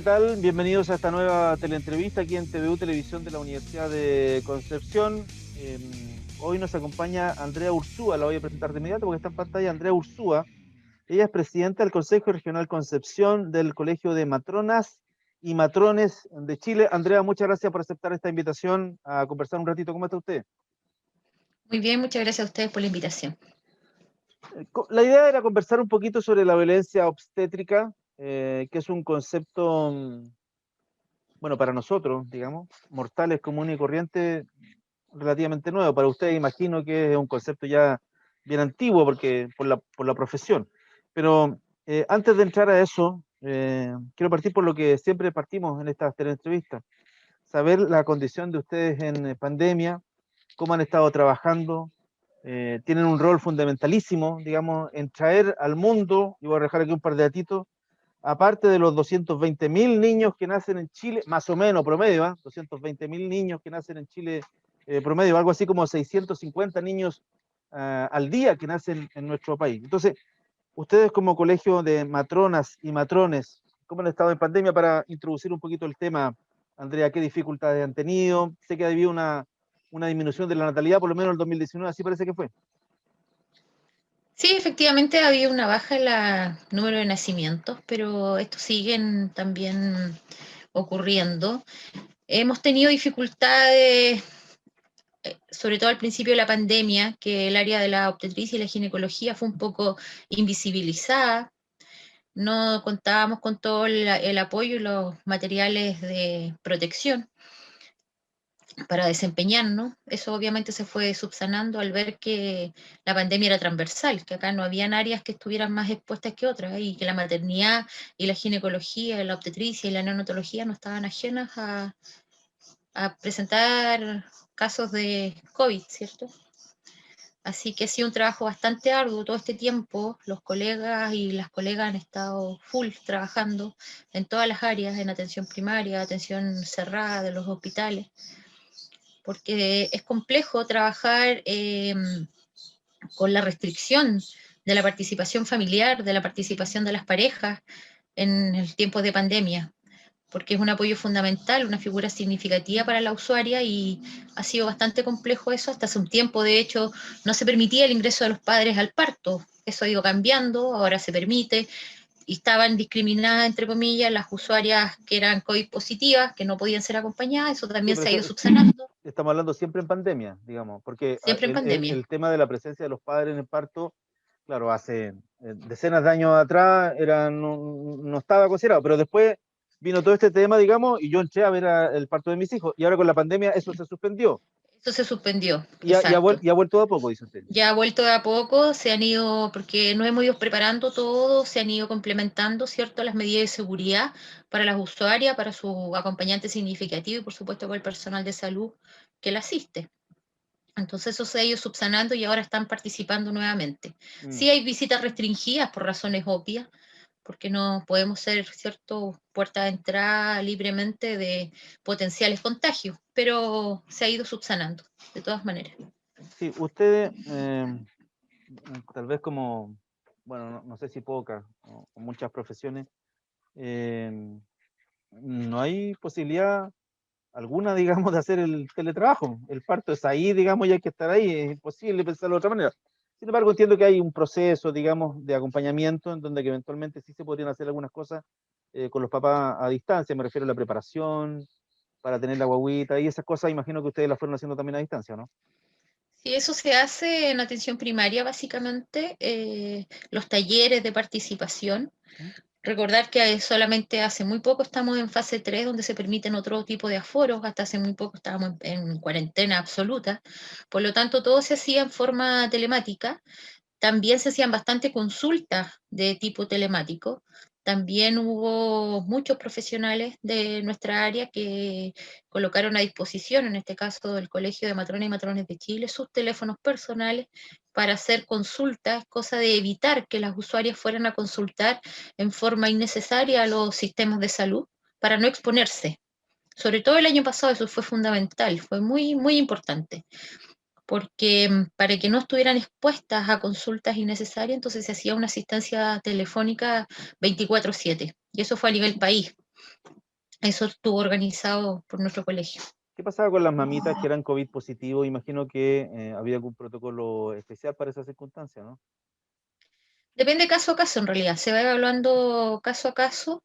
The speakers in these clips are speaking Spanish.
tal? Bienvenidos a esta nueva teleentrevista aquí en TVU Televisión de la Universidad de Concepción. Hoy nos acompaña Andrea Ursúa, la voy a presentar de inmediato porque está en pantalla. Andrea Ursúa, ella es presidenta del Consejo Regional Concepción del Colegio de Matronas y Matrones de Chile. Andrea, muchas gracias por aceptar esta invitación a conversar un ratito. ¿Cómo está usted? Muy bien, muchas gracias a ustedes por la invitación. La idea era conversar un poquito sobre la violencia obstétrica, que es un concepto, bueno, para nosotros, digamos, mortales, comunes y corrientes, relativamente nuevo. Para ustedes imagino que es un concepto ya bien antiguo porque por la profesión. Pero antes de entrar a eso, quiero partir por lo que siempre partimos en estas entrevistas. Saber la condición de ustedes en pandemia, cómo han estado trabajando. Tienen un rol fundamentalísimo, digamos, en traer al mundo, y voy a dejar aquí un par de datitos, aparte de los 220.000 niños que nacen en Chile, más o menos promedio, 220.000 niños que nacen en Chile promedio, algo así como 650 niños al día que nacen en nuestro país. Entonces, ustedes como colegio de matronas y matrones, ¿cómo han estado en pandemia? Para introducir un poquito el tema, Andrea, ¿qué dificultades han tenido? Sé que ha habido una disminución de la natalidad, por lo menos en el 2019, así parece que fue. Sí, efectivamente había una baja en el número de nacimientos, pero estos siguen también ocurriendo. Hemos tenido dificultades, sobre todo al principio de la pandemia, que el área de la obstetricia y la ginecología fue un poco invisibilizada. No contábamos con todo el apoyo y los materiales de protección para desempeñarnos. Eso obviamente se fue subsanando al ver que la pandemia era transversal, que acá no habían áreas que estuvieran más expuestas que otras y que la maternidad y la ginecología, la obstetricia y la neonatología no estaban ajenas a presentar casos de COVID, ¿cierto? Así que ha sido un trabajo bastante arduo todo este tiempo. Los colegas y las colegas han estado full trabajando en todas las áreas, en atención primaria, atención cerrada de los hospitales, porque es complejo trabajar con la restricción de la participación familiar, de la participación de las parejas en el tiempo de pandemia, porque es un apoyo fundamental, una figura significativa para la usuaria y ha sido bastante complejo eso. Hasta hace un tiempo, de hecho, no se permitía el ingreso de los padres al parto. Eso ha ido cambiando, ahora se permite. Y estaban discriminadas, entre comillas, las usuarias que eran COVID positivas, que no podían ser acompañadas. Eso Sí, también pero se ha ido subsanando, estamos hablando siempre en pandemia, digamos, porque siempre en pandemia. el tema de la presencia de los padres en el parto, claro, hace decenas de años atrás no estaba considerado, pero después vino todo este tema, digamos, y yo entré a ver el parto de mis hijos, y ahora con la pandemia eso se suspendió, Eso se suspendió, y exacto. ha vuelto a poco, dice usted. Ya ha vuelto de a poco, se han ido, porque nos hemos ido preparando todo, se han ido complementando, ¿cierto?, las medidas de seguridad para las usuarias, para su acompañante significativo y, por supuesto, para el personal de salud que la asiste. Entonces eso se ha ido subsanando y ahora están participando nuevamente. Mm. Sí hay visitas restringidas por razones obvias, porque no podemos ser, ¿cierto?, puerta de entrada libremente de potenciales contagios, pero se ha ido subsanando, de todas maneras. Sí, ustedes, tal vez como, bueno, no sé si pocas o muchas profesiones, eh, no hay posibilidad alguna, digamos, de hacer el teletrabajo. El parto es ahí, digamos, y hay que estar ahí. Es imposible pensarlo de otra manera. Sin embargo, entiendo que hay un proceso, digamos, de acompañamiento en donde que eventualmente sí se podrían hacer algunas cosas con los papás a distancia. Me refiero a la preparación para tener la guagüita y esas cosas. Imagino que ustedes las fueron haciendo también a distancia, ¿no? Sí, eso se hace en atención primaria, básicamente, los talleres de participación. ¿Mm? Recordar que solamente hace muy poco estamos en fase 3, donde se permiten otro tipo de aforos, hasta hace muy poco estábamos en cuarentena absoluta, por lo tanto todo se hacía en forma telemática. También se hacían bastante consultas de tipo telemático. También hubo muchos profesionales de nuestra área que colocaron a disposición, en este caso del Colegio de Matronas y Matrones de Chile, sus teléfonos personales para hacer consultas, cosa de evitar que las usuarias fueran a consultar en forma innecesaria a los sistemas de salud para no exponerse. Sobre todo el año pasado eso fue fundamental, fue muy, muy importante porque para que no estuvieran expuestas a consultas innecesarias, entonces se hacía una asistencia telefónica 24/7, y eso fue a nivel país. Eso estuvo organizado por nuestro colegio. ¿Qué pasaba con las mamitas que eran COVID positivo? Imagino que había algún protocolo especial para esas circunstancias, ¿no? Depende caso a caso, en realidad. Se va evaluando caso a caso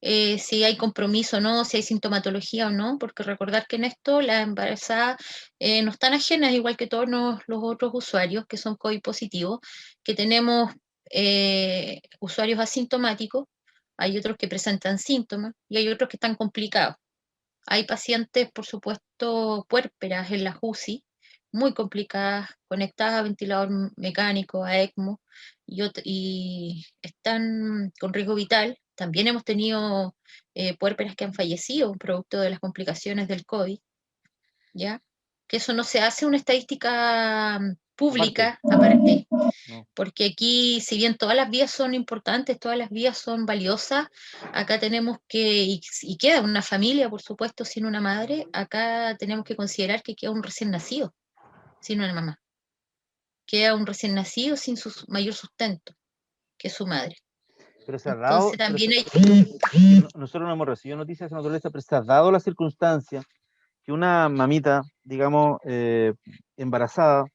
si hay compromiso o no, si hay sintomatología o no, porque recordar que en esto las embarazadas no están ajenas, igual que todos los otros usuarios que son COVID positivos, que tenemos usuarios asintomáticos, hay otros que presentan síntomas y hay otros que están complicados. Hay pacientes, por supuesto, puérperas en la UCI, muy complicadas, conectadas a ventilador mecánico, a ECMO, y están con riesgo vital. También hemos tenido puérperas que han fallecido producto de las complicaciones del COVID, ¿ya? Que eso no se hace una estadística Aparte, pública aparte, ¿no? porque aquí, si bien todas las vías son importantes, todas las vías son valiosas, acá tenemos que, y queda una familia, por supuesto, sin una madre, acá tenemos que considerar que queda un recién nacido sin una mamá, queda un recién nacido sin su mayor sustento, que es su madre. Pero se ha dado, Entonces también hay... nosotros no hemos recibido noticias de esa naturaleza, pero se ha dado la circunstancia que una mamita, digamos, embarazada,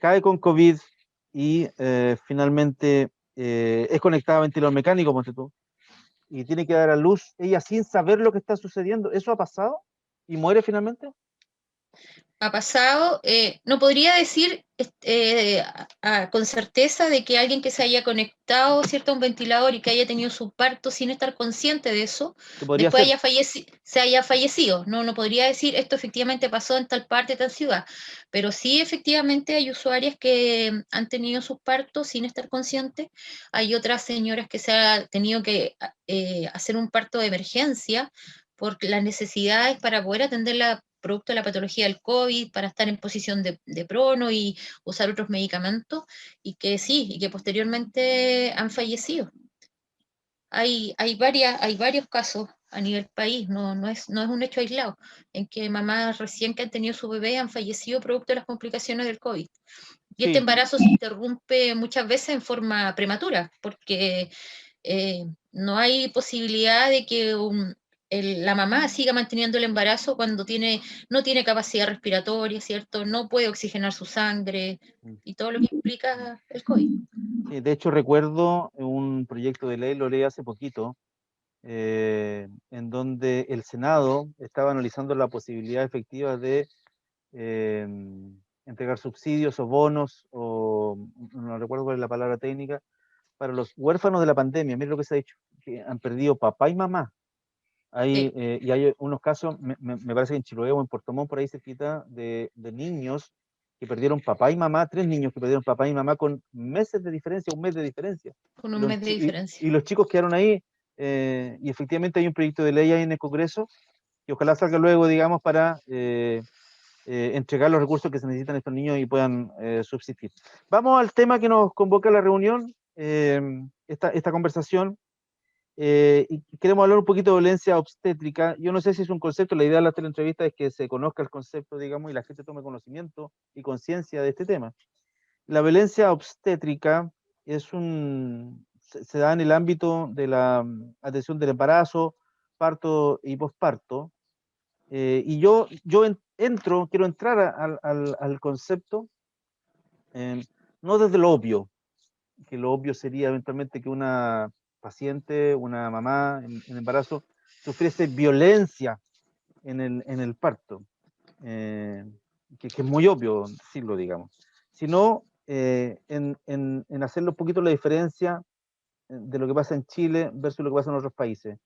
cae con COVID y finalmente es conectada a ventilador mecánico, ponte tú, y tiene que dar a luz ella sin saber lo que está sucediendo. ¿Eso ha pasado? ¿Y muere finalmente? Ha pasado, no podría decir con certeza de que alguien que se haya conectado, ¿cierto?, a un ventilador y que haya tenido su parto sin estar consciente de eso, ¿Qué podría después ser? se haya fallecido. No, no podría decir esto efectivamente pasó en tal parte, tal ciudad, pero sí efectivamente hay usuarias que han tenido sus partos sin estar conscientes. Hay otras señoras que se ha tenido que hacer un parto de emergencia por las necesidades para poder atenderla producto de la patología del COVID, para estar en posición de prono y usar otros medicamentos, y que sí, y que posteriormente han fallecido. Hay varios casos a nivel país, no es un hecho aislado, en que mamás recién que han tenido su bebé han fallecido producto de las complicaciones del COVID. Y este Sí, embarazo se interrumpe muchas veces en forma prematura, porque no hay posibilidad de que la mamá siga manteniendo el embarazo cuando no tiene capacidad respiratoria, ¿cierto? No puede oxigenar su sangre y todo lo que implica el COVID. sí, de hecho recuerdo un proyecto de ley, lo leí hace poquito, en donde el Senado estaba analizando la posibilidad efectiva de eh, entregar subsidios o bonos, o no recuerdo cuál es la palabra técnica, para los huérfanos de la pandemia. Mira lo que se ha dicho, que han perdido papá y mamá. Sí, Y hay unos casos, me parece que en Chiloé o en Puerto Montt, por ahí cerquita, de niños que perdieron papá y mamá, 3 niños que perdieron papá y mamá con meses de diferencia, un mes de diferencia. con Y un mes de diferencia. y los chicos quedaron ahí, y efectivamente hay un proyecto de ley ahí en el Congreso, que ojalá salga luego, digamos, para entregar los recursos que se necesitan estos niños y puedan subsistir. Vamos al tema que nos convoca a la reunión, esta conversación. Y queremos hablar un poquito de violencia obstétrica. Yo no sé si es un concepto, la idea de la teleentrevista es que se conozca el concepto, digamos, y la gente tome conocimiento y conciencia de este tema. La violencia obstétrica se da en el ámbito de la atención del embarazo, parto y posparto. Y quiero entrar al concepto, eh, no desde lo obvio, que lo obvio sería eventualmente que una paciente, una mamá en embarazo, sufriese violencia en el parto, eh, que es muy obvio decirlo, digamos, sino en hacerle un poquito la diferencia de lo que pasa en Chile versus lo que pasa en otros países.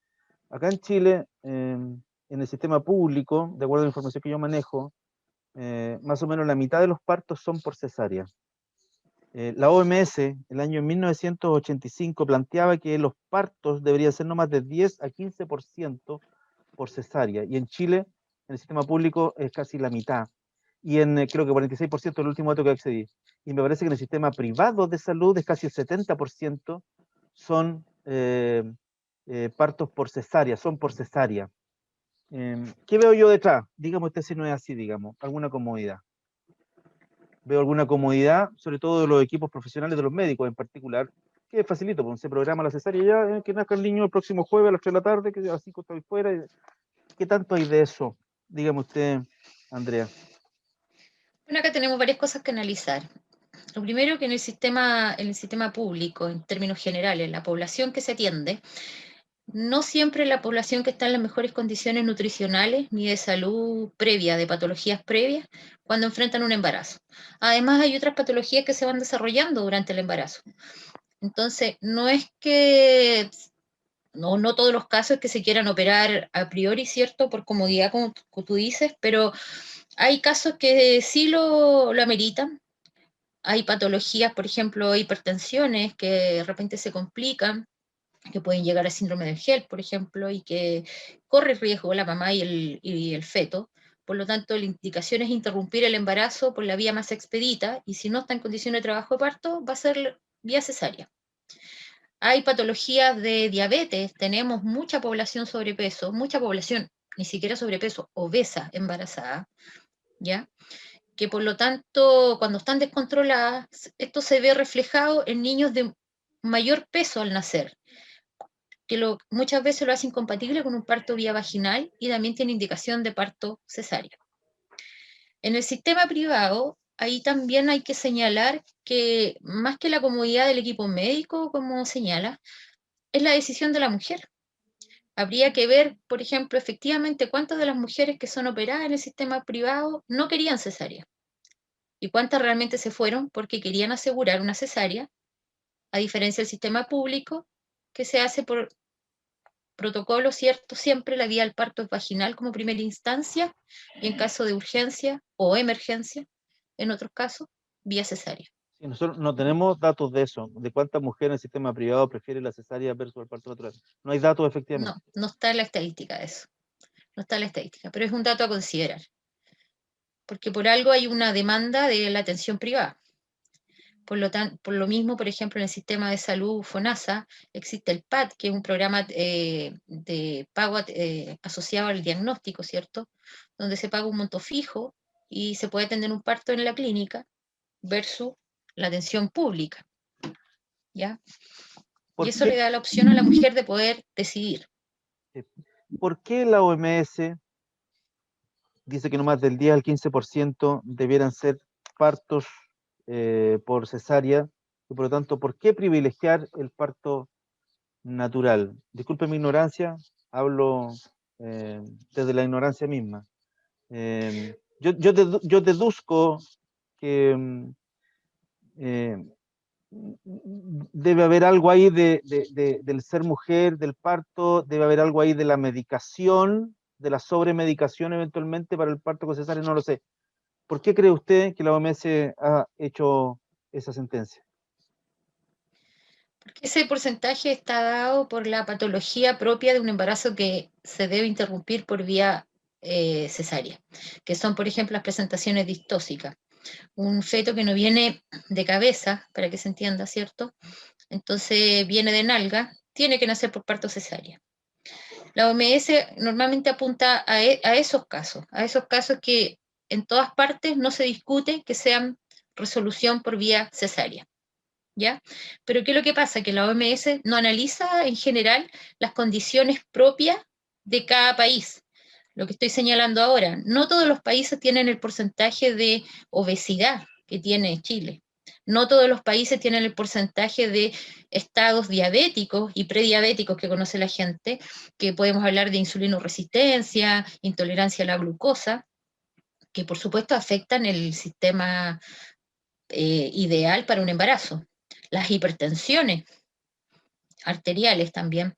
Acá en Chile, en el sistema público, de acuerdo a la información que yo manejo, más o menos la mitad de los partos son por cesárea. La OMS, el año 1985, planteaba que los partos deberían ser no más de 10 a 15% por cesárea, y en Chile, en el sistema público, es casi la mitad, y creo que 46% el último dato que accedí. Y me parece que en el sistema privado de salud es casi el 70% son partos por cesárea, son por cesárea. ¿Qué veo yo detrás? Digamos, este si no es así, digamos, alguna comodidad. Veo alguna comodidad, sobre todo de los equipos profesionales, de los médicos en particular, que facilito, pues se programa la cesárea ya, que nazca el niño el próximo jueves a las 3 de la tarde, que a las 5 estoy fuera. ¿Qué tanto hay de eso? Dígame usted, Andrea. Bueno, acá tenemos varias cosas que analizar. Lo primero que en el sistema público, en términos generales, la población que se atiende, no siempre la población que está en las mejores condiciones nutricionales ni de salud previa, de patologías previas, cuando enfrentan un embarazo. Además, hay otras patologías que se van desarrollando durante el embarazo. Entonces, no es que, no todos los casos es que se quieran operar a priori, ¿cierto? Por comodidad, como tú dices, pero hay casos que sí lo ameritan. Hay patologías, por ejemplo, hipertensiones que de repente se complican, que pueden llegar a síndrome de HELP, por ejemplo, y que corre riesgo la mamá y el feto. Por lo tanto, la indicación es interrumpir el embarazo por la vía más expedita, y si no está en condición de trabajo de parto, va a ser vía cesárea. Hay patologías de diabetes, tenemos mucha población sobrepeso, mucha población, ni siquiera sobrepeso, obesa embarazada, ¿ya? Que por lo tanto, cuando están descontroladas, esto se ve reflejado en niños de mayor peso al nacer, que muchas veces lo hace incompatible con un parto vía vaginal y también tiene indicación de parto cesárea. En el sistema privado, ahí también hay que señalar que más que la comodidad del equipo médico, como señala, es la decisión de la mujer. Habría que ver, por ejemplo, efectivamente cuántas de las mujeres que son operadas en el sistema privado no querían cesárea y cuántas realmente se fueron porque querían asegurar una cesárea, a diferencia del sistema público, que se hace por protocolo, ¿cierto? Siempre la vía al parto es vaginal como primera instancia y en caso de urgencia o emergencia, en otros casos, vía cesárea. Sí, nosotros no tenemos datos de eso, de cuántas mujeres en el sistema privado prefieren la cesárea versus el parto natural. No hay datos, efectivamente. No está en la estadística de eso, no está en la estadística, pero es un dato a considerar, porque por algo hay una demanda de la atención privada. Por lo mismo, por ejemplo, en el sistema de salud FONASA existe el PAD, que es un programa de pago asociado al diagnóstico, ¿cierto? Donde se paga un monto fijo y se puede atender un parto en la clínica versus la atención pública, ¿ya? Y eso le da la opción a la mujer de poder decidir. ¿Por qué la OMS dice que no más del 10 al 15% debieran ser partos por cesárea? Y por lo tanto, ¿por qué privilegiar el parto natural? Disculpe mi ignorancia, hablo desde la ignorancia misma. Yo deduzco que debe haber algo ahí del ser mujer, del parto, debe haber algo ahí de la medicación, de la sobremedicación eventualmente para el parto con cesárea, no lo sé. ¿Por qué cree usted que la OMS ha hecho esa sentencia? Porque ese porcentaje está dado por la patología propia de un embarazo que se debe interrumpir por vía cesárea, que son, por ejemplo, las presentaciones distóxicas. Un feto que no viene de cabeza, para que se entienda, ¿cierto? Entonces viene de nalga, tiene que nacer por parto cesárea. La OMS normalmente apunta a esos casos que en todas partes no se discute que sean resolución por vía cesárea. ¿Ya? Pero ¿qué es lo que pasa? Que la OMS no analiza en general las condiciones propias de cada país. Lo que estoy señalando ahora, no todos los países tienen el porcentaje de obesidad que tiene Chile. No todos los países tienen el porcentaje de estados diabéticos y prediabéticos que conoce la gente, que podemos hablar de insulinoresistencia, intolerancia a la glucosa, que por supuesto afectan el sistema ideal para un embarazo. Las hipertensiones arteriales también.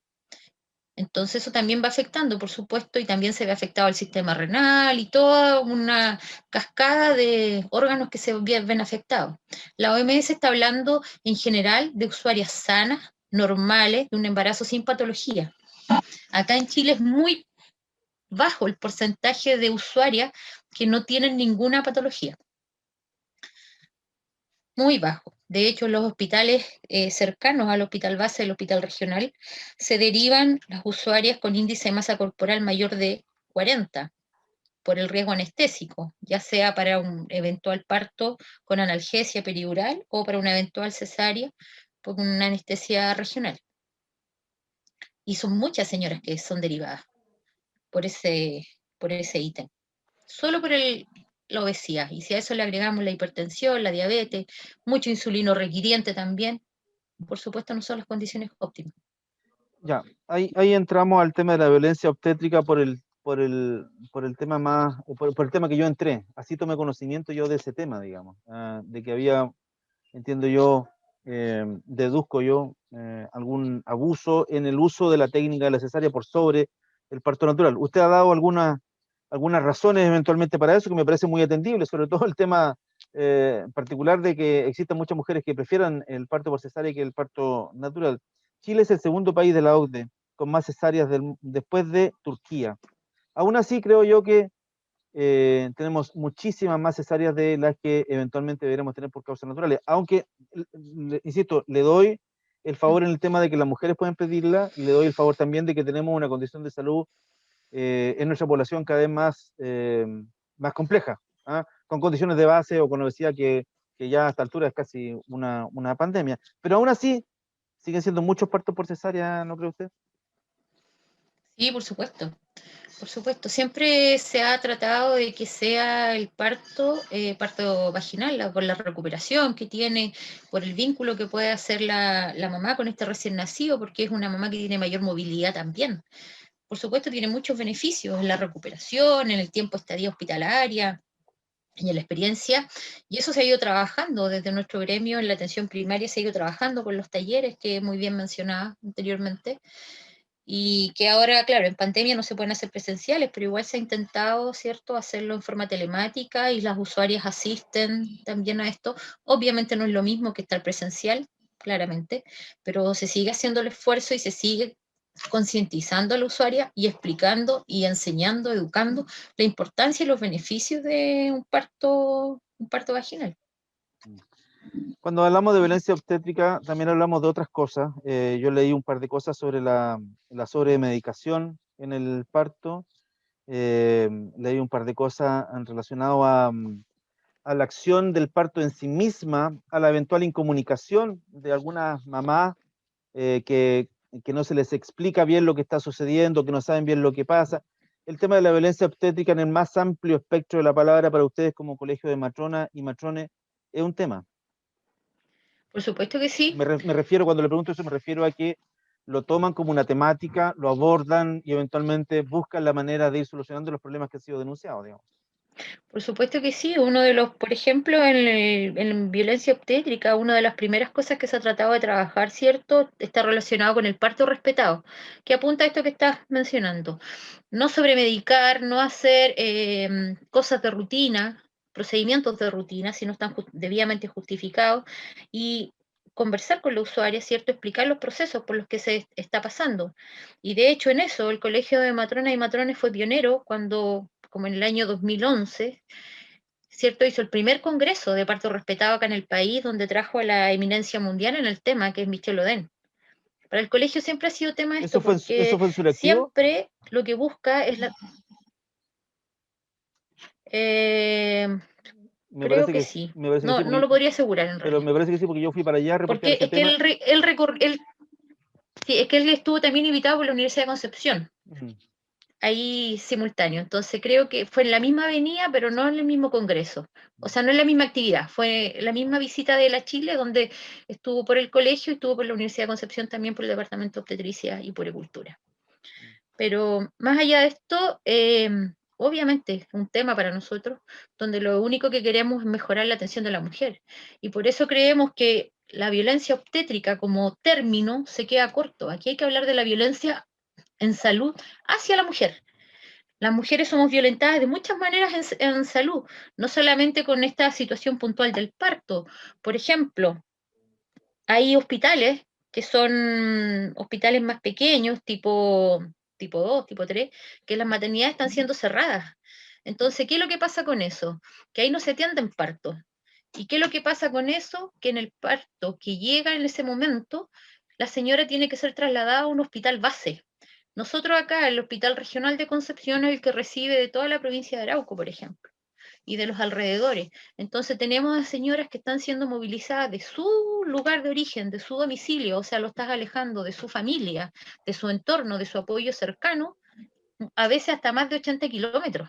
Entonces eso también va afectando, por supuesto, y también se ve afectado el sistema renal y toda una cascada de órganos que se ven afectados. La OMS está hablando en general de usuarias sanas, normales, de un embarazo sin patología. Acá en Chile es muy bajo el porcentaje de usuarias que no tienen ninguna patología. Muy bajo. De hecho, en los hospitales cercanos al hospital base, el hospital regional, se derivan las usuarias con índice de masa corporal mayor de 40 por el riesgo anestésico, ya sea para un eventual parto con analgesia peridural o para una eventual cesárea por una anestesia regional. Y son muchas señoras que son derivadas por ese ítem. Solo por la obesidad. Y si a eso le agregamos la hipertensión, la diabetes, mucho insulino requiriente también, por supuesto no son las condiciones óptimas. Ya, ahí entramos al tema de la violencia obstétrica por el tema más, por el tema que yo entré. Así tomé conocimiento yo de ese tema, digamos, de que había, entiendo yo, deduzco yo, algún abuso en el uso de la técnica de la cesárea por sobre el parto natural. ¿Usted ha dado algunas razones eventualmente para eso que me parece muy atendible, sobre todo el tema particular de que existen muchas mujeres que prefieran el parto por cesárea que el parto natural? Chile es el segundo país de la OCDE con más cesáreas después de Turquía. Aún así, creo yo que tenemos muchísimas más cesáreas de las que eventualmente deberíamos tener por causas naturales. Aunque, insisto, le doy el favor en el tema de que las mujeres pueden pedirla y le doy el favor también de que tenemos una condición de salud en nuestra población cada vez más compleja, ¿ah? Con condiciones de base o con obesidad que ya a esta altura es casi una pandemia. Pero aún así, siguen siendo muchos partos por cesárea, ¿no cree usted? Sí, por supuesto. Por supuesto, siempre se ha tratado de que sea el parto vaginal, por la recuperación que tiene, por el vínculo que puede hacer la mamá con este recién nacido, porque es una mamá que tiene mayor movilidad también. Por supuesto, tiene muchos beneficios en la recuperación, en el tiempo de estadía hospitalaria y en la experiencia, y eso se ha ido trabajando desde nuestro gremio en la atención primaria, se ha ido trabajando con los talleres que muy bien mencionaba anteriormente, y que ahora, claro, en pandemia no se pueden hacer presenciales, pero igual se ha intentado, ¿cierto?, hacerlo en forma telemática y las usuarias asisten también a esto. Obviamente no es lo mismo que estar presencial, claramente, pero se sigue haciendo el esfuerzo y se sigue concientizando a la usuaria y explicando y enseñando, educando la importancia y los beneficios de un parto vaginal. Cuando hablamos de violencia obstétrica, también hablamos de otras cosas. Yo leí un par de cosas sobre la sobremedicación en el parto. Leí un par de cosas relacionadas a la acción del parto en sí misma, a la eventual incomunicación de algunas mamás que no se les explica bien lo que está sucediendo, que no saben bien lo que pasa. El tema de la violencia obstétrica en el más amplio espectro de la palabra para ustedes como colegio de matronas y matrones es un tema. Por supuesto que sí. Me refiero, cuando le pregunto eso, me refiero a que lo toman como una temática, lo abordan y eventualmente buscan la manera de ir solucionando los problemas que han sido denunciados, digamos. Por supuesto que sí. Uno de los, por ejemplo, en violencia obstétrica, una de las primeras cosas que se ha tratado de trabajar, ¿cierto?, está relacionado con el parto respetado, que apunta a esto que estás mencionando. No sobremedicar, no hacer cosas de rutina, procedimientos de rutina, si no están debidamente justificados, y conversar con la usuaria, ¿cierto?, explicar los procesos por los que se está pasando. Y de hecho, en eso, el Colegio de Matronas y Matrones fue pionero cuando, como en el año 2011, ¿cierto?, hizo el primer congreso de parto respetado acá en el país, donde trajo a la eminencia mundial en el tema, que es Michel Oden. Para el colegio siempre ha sido tema esto, Eso porque fue en su lectivo? siempre lo que busca es la... Eh, Me creo parece que que, sí. me parece que No, sí, no lo podría asegurar en pero realidad. me parece que sí, porque yo fui para allá a reportear Porque ese es que tema. sí, es que él estuvo también invitado por la Universidad de Concepción, Mm. ahí simultáneo. Entonces creo que fue en la misma avenida, pero no en el mismo congreso. O sea, no en la misma actividad. Fue la misma visita de la Chile, donde estuvo por el colegio y estuvo por la Universidad de Concepción también por el Departamento de Obstetricia y Puericultura. Pero más allá de esto, obviamente es un tema para nosotros, donde lo único que queremos es mejorar la atención de la mujer. Y por eso creemos que la violencia obstétrica como término se queda corto. Aquí hay que hablar de la violencia en salud hacia la mujer. Las mujeres somos violentadas de muchas maneras en salud, no solamente con esta situación puntual del parto. Por ejemplo, hay hospitales que son hospitales más pequeños, tipo 2, tipo 3, que las maternidades están siendo cerradas. Entonces, ¿qué es lo que pasa con eso? Que ahí no se atienden partos. ¿Y qué es lo que pasa con eso? Que en el parto que llega en ese momento, la señora tiene que ser trasladada a un hospital base. Nosotros acá, el Hospital Regional de Concepción es el que recibe de toda la provincia de Arauco, por ejemplo. y de los alrededores. Entonces tenemos a señoras que están siendo movilizadas de su lugar de origen, de su domicilio, o sea, lo estás alejando de su familia, de su entorno, de su apoyo cercano, a veces hasta más de 80 kilómetros.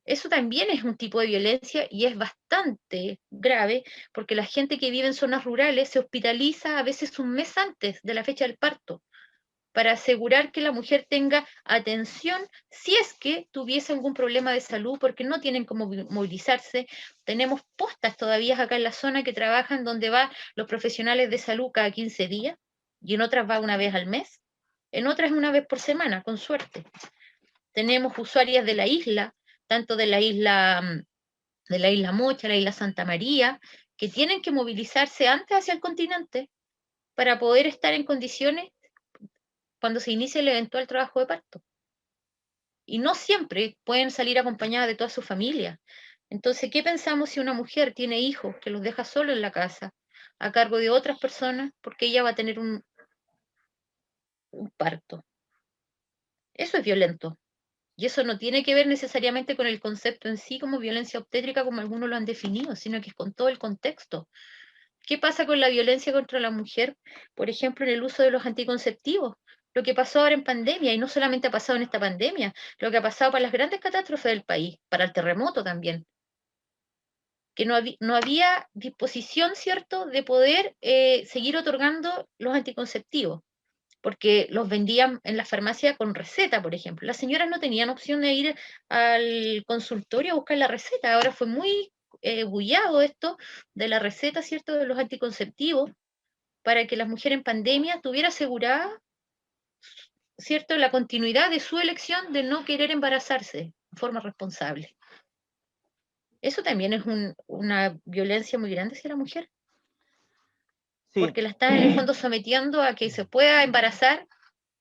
Eso también es un tipo de violencia y es bastante grave porque la gente que vive en zonas rurales se hospitaliza a veces un mes antes de la fecha del parto para asegurar que la mujer tenga atención si es que tuviese algún problema de salud, porque no tienen cómo movilizarse. Tenemos postas todavía acá en la zona que trabajan donde van los profesionales de salud cada 15 días, y en otras va una vez al mes, en otras una vez por semana, con suerte. Tenemos usuarias de la isla, tanto de la isla Mocha, la isla Santa María, que tienen que movilizarse antes hacia el continente para poder estar en condiciones cuando se inicie el eventual trabajo de parto. Y no siempre pueden salir acompañadas de toda su familia. Entonces, ¿qué pensamos si una mujer tiene hijos que los deja solo en la casa, a cargo de otras personas, porque ella va a tener un parto? Eso es violento. Y eso no tiene que ver necesariamente con el concepto en sí como violencia obstétrica, como algunos lo han definido, sino que es con todo el contexto. ¿Qué pasa con la violencia contra la mujer, por ejemplo, en el uso de los anticonceptivos? Lo que pasó ahora en pandemia, y no solamente ha pasado en esta pandemia, lo que ha pasado para las grandes catástrofes del país, para el terremoto también, que no había disposición, ¿cierto?, de poder seguir otorgando los anticonceptivos, porque los vendían en la farmacia con receta, por ejemplo. Las señoras no tenían opción de ir al consultorio a buscar la receta. Ahora fue muy bullado esto de la receta, ¿cierto?, de los anticonceptivos, para que la mujer en pandemia tuviera asegurada, ¿cierto?, la continuidad de su elección de no querer embarazarse de forma responsable. Eso también es una violencia muy grande hacia la mujer, Sí, porque la está en el fondo sometiendo a que se pueda embarazar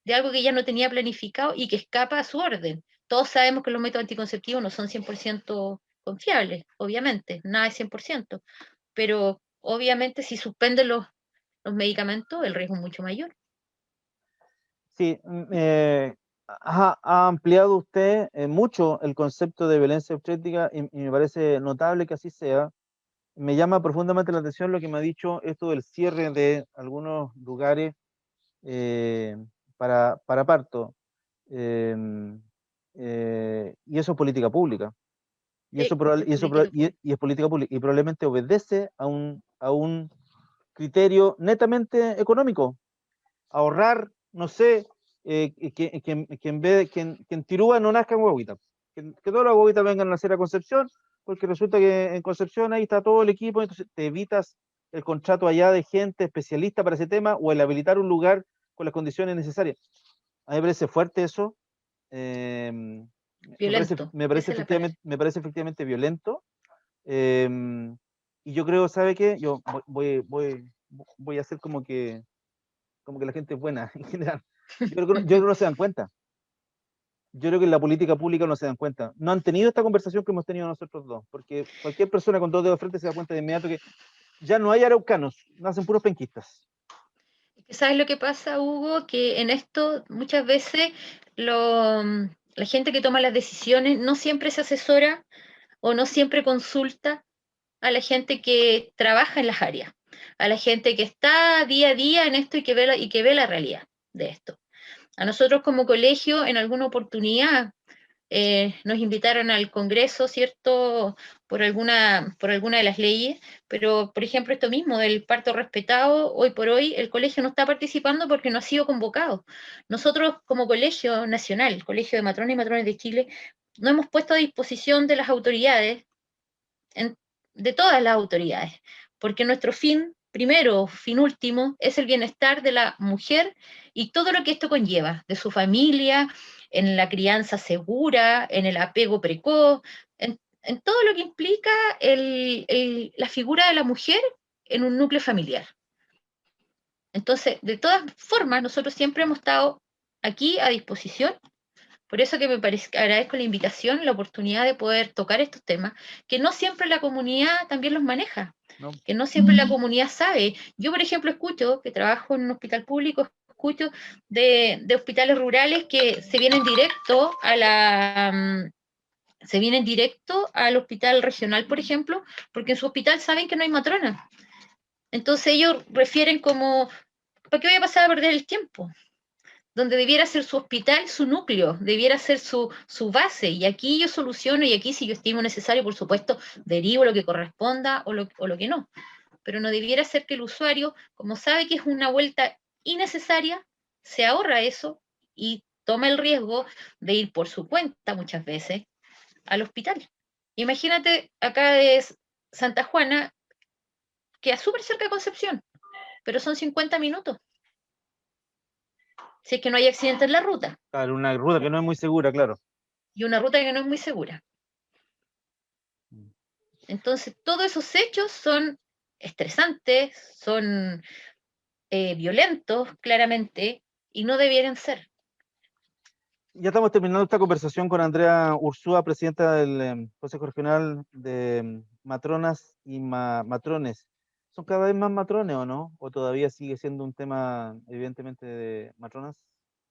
de algo que ella no tenía planificado y que escapa a su orden. Todos sabemos que los métodos anticonceptivos no son 100% confiables, obviamente, nada es 100%, pero obviamente si suspenden los medicamentos, el riesgo es mucho mayor. sí, ha ampliado usted mucho el concepto de violencia obstétrica y me parece notable que así sea. Me llama profundamente la atención lo que me ha dicho esto del cierre de algunos lugares para parto. em, y eso es política pública. Y Sí, eso, es política pública. y es política pública. Y probablemente obedece a un criterio netamente económico. Ahorrar, no sé, que en vez que en Tirúa no nazcan huevitas. Que todas las huevitas vengan a nacer a Concepción, porque resulta que en Concepción ahí está todo el equipo, entonces te evitas el contrato allá de gente especialista para ese tema o el habilitar un lugar con las condiciones necesarias. A mí me parece fuerte eso. Violento, esa es la palabra. Me parece efectivamente violento. eh, y yo creo, ¿sabe qué? Yo voy a hacer como que la gente es buena en general. Yo creo que no se dan cuenta. Yo creo que en la política pública no se dan cuenta. No han tenido esta conversación que hemos tenido nosotros dos, porque cualquier persona con dos dedos de frente se da cuenta de inmediato que ya no hay araucanos, nacen puros penquistas. ¿Sabes lo que pasa, Hugo? Que en esto muchas veces la gente que toma las decisiones no siempre se asesora o no siempre consulta a la gente que trabaja en las áreas, a la gente que está día a día en esto y que ve la realidad de esto. A nosotros como colegio, en alguna oportunidad, nos invitaron al Congreso, ¿cierto?, por alguna de las leyes, pero, por ejemplo, esto mismo del parto respetado, hoy por hoy el colegio no está participando porque no ha sido convocado. Nosotros, como Colegio Nacional, Colegio de Matronas y Matrones de Chile, no hemos puesto a disposición de las autoridades, de todas las autoridades, porque nuestro fin primero, fin último, es el bienestar de la mujer y todo lo que esto conlleva, de su familia, en la crianza segura, en el apego precoz, en todo lo que implica la figura de la mujer en un núcleo familiar. Entonces, de todas formas, nosotros siempre hemos estado aquí a disposición. Por eso que agradezco la invitación, la oportunidad de poder tocar estos temas, que no siempre la comunidad también los maneja, ¿No? que no siempre la comunidad sabe. Yo, por ejemplo, escucho, que trabajo en un hospital público, escucho de hospitales rurales que se vienen directo se vienen directo al hospital regional, por ejemplo, porque en su hospital saben que no hay matrona. Entonces ellos refieren como, ¿para qué voy a pasar a perder el tiempo? Donde debiera ser su hospital, su núcleo, debiera ser su base, y aquí yo soluciono, y aquí si yo estimo necesario, por supuesto, derivo lo que corresponda o lo que no. Pero no debiera ser que el usuario, como sabe que es una vuelta innecesaria, se ahorra eso y toma el riesgo de ir por su cuenta muchas veces al hospital. Imagínate, acá de Santa Juana, queda súper cerca de Concepción, pero son 50 minutos, si es que no hay accidente en la ruta. Claro, una ruta que no es muy segura, claro. Y una ruta que no es muy segura. Entonces, todos esos hechos son estresantes, son violentos, claramente, y no debieran ser. Ya estamos terminando esta conversación con Andrea Ursúa, presidenta del Consejo Regional de Matronas y Matrones. ¿Son cada vez más matrones o no? ¿O todavía sigue siendo un tema, evidentemente, de matronas?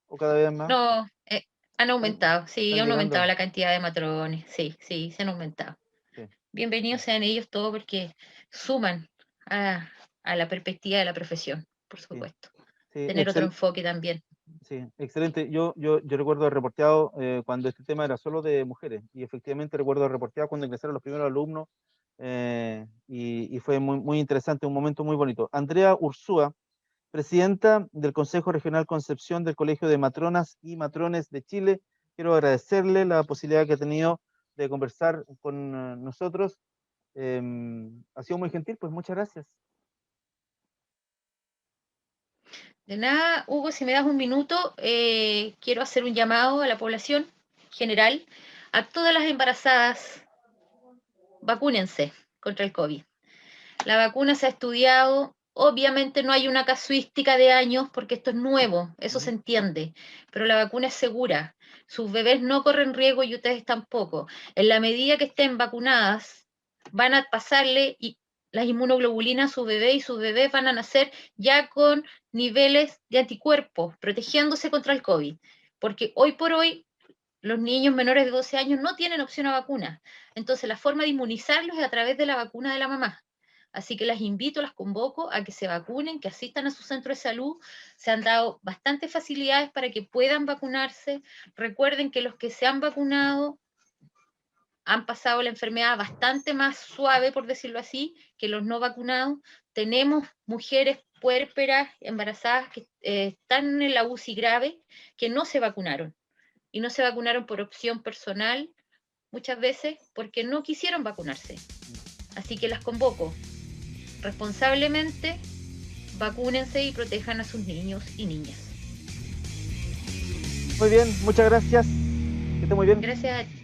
¿O cada vez más? No, han ¿Están, aumentado, sí, están han aumentado llegando? la cantidad de matrones, sí, sí, se han aumentado. Sí, Bienvenidos sí, sean ellos todos porque suman a la perspectiva de la profesión, por sí, supuesto. sí, Tener otro enfoque también. sí, excelente. Yo recuerdo haber reporteado cuando este tema era solo de mujeres, y efectivamente recuerdo haber reporteado cuando ingresaron los primeros alumnos, y fue muy, muy interesante, un momento muy bonito. Andrea Ursúa, presidenta del Consejo Regional Concepción del Colegio de Matronas y Matrones de Chile, quiero agradecerle la posibilidad que ha tenido de conversar con nosotros. Ha sido muy gentil, pues muchas gracias. De nada, Hugo, si me das un minuto, quiero hacer un llamado a la población general, a todas las embarazadas, vacúnense contra el COVID. La vacuna se ha estudiado, obviamente no hay una casuística de años porque esto es nuevo, eso se entiende, pero la vacuna es segura, sus bebés no corren riesgo y ustedes tampoco. En la medida que estén vacunadas, van a pasarle las inmunoglobulinas a su bebé y sus bebés van a nacer ya con niveles de anticuerpos, protegiéndose contra el COVID, porque hoy por hoy los niños menores de 12 años no tienen opción a vacuna. Entonces, la forma de inmunizarlos es a través de la vacuna de la mamá. Así que las invito, las convoco a que se vacunen, que asistan a su centro de salud. Se han dado bastantes facilidades para que puedan vacunarse. Recuerden que los que se han vacunado han pasado la enfermedad bastante más suave, por decirlo así, que los no vacunados. Tenemos mujeres puérperas, embarazadas, que están en la UCI grave, que no se vacunaron. Y no se vacunaron por opción personal, muchas veces porque no quisieron vacunarse. Así que las convoco responsablemente, vacúnense y protejan a sus niños y niñas. Muy bien, muchas gracias. Que esté muy bien. Gracias a ti.